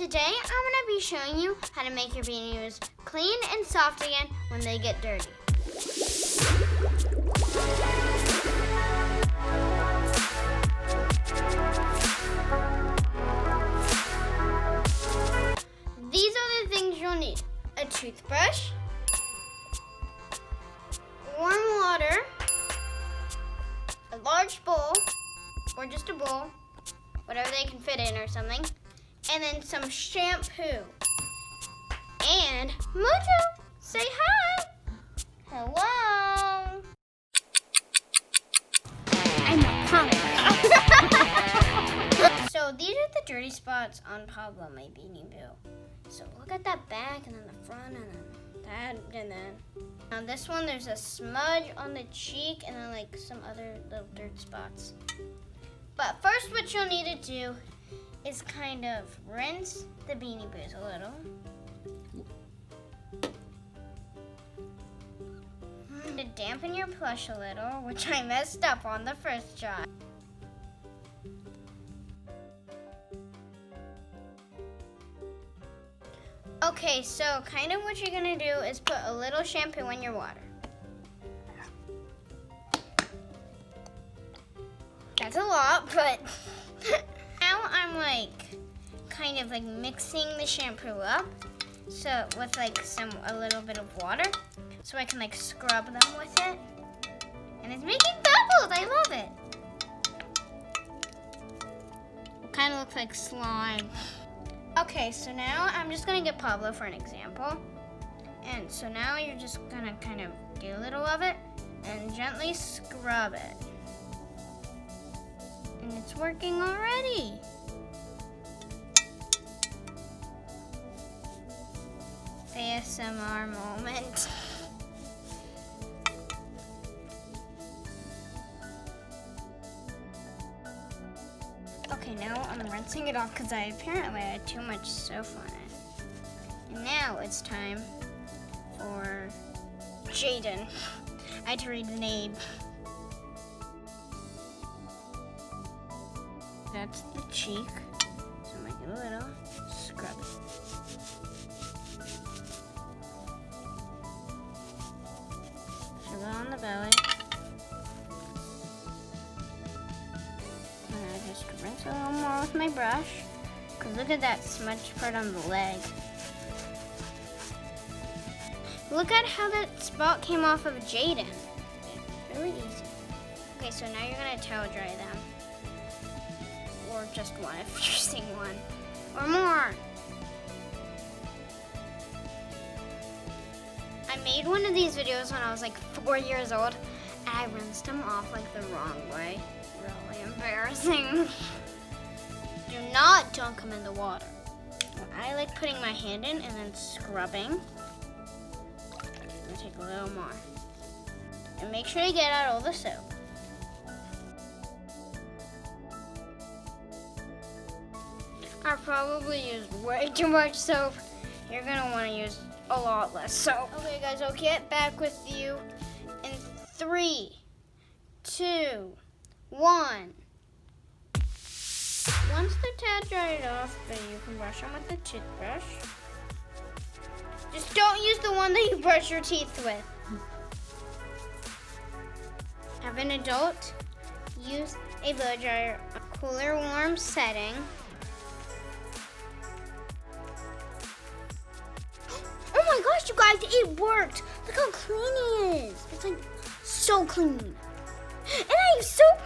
Today, I'm gonna be showing you how to make your beanies clean and soft again when they get dirty. These are the things you'll need. A toothbrush, warm water, a large bowl, or just a bowl, whatever they can fit in or something, and then some shampoo. And Mojo, say hi. Hello. I'm a punk. So these are the dirty spots on Pablo, my Beanie Boo. So look at that back and then the front and then that and then. On this one, there's a smudge on the cheek and then like some other little dirt spots. But first what you'll need to do is kind of rinse the Beanie Boos a little. To dampen your plush a little, which I messed up on the first try. Okay, so kind of what you're gonna do is put a little shampoo in your water. That's a lot, but now I'm like kind of like mixing the shampoo up, so with like a little bit of water, so I can like scrub them with it. And it's making bubbles. I love it. It kind of looks like slime. Okay, so now I'm just gonna get Pablo for an example. And so now you're just gonna kind of get a little of it and gently scrub it. And it's working already. ASMR moment. Okay, now I'm rinsing it off because I apparently had too much soap on it. And now it's time for Jaden. I had to read the name. That's the cheek. So make it a little scrub. Sugar on the belly. Just rinse a little more with my brush. Because look at that smudged part on the leg. Look at how that spot came off of Jaden. Really easy. Okay, so now you're going to towel dry them. Or just one if you're using one. Or more. I made one of these videos when I was like 4 years old. And I rinsed them off like the wrong way. Really embarrassing. Do not dunk them in the water. I like putting my hand in and then scrubbing. And take a little more. And make sure to get out all the soap. I probably used way too much soap. You're gonna want to use a lot less soap. Okay guys, I'll get back with you in 3, 2, 1. Once the towel dried off, then you can brush them with the toothbrush. Just don't use the one that you brush your teeth with. Have an adult use a blow dryer, a cooler, warm setting. Oh my gosh, you guys, it worked. Look how clean he is. It's like so clean. And I have soap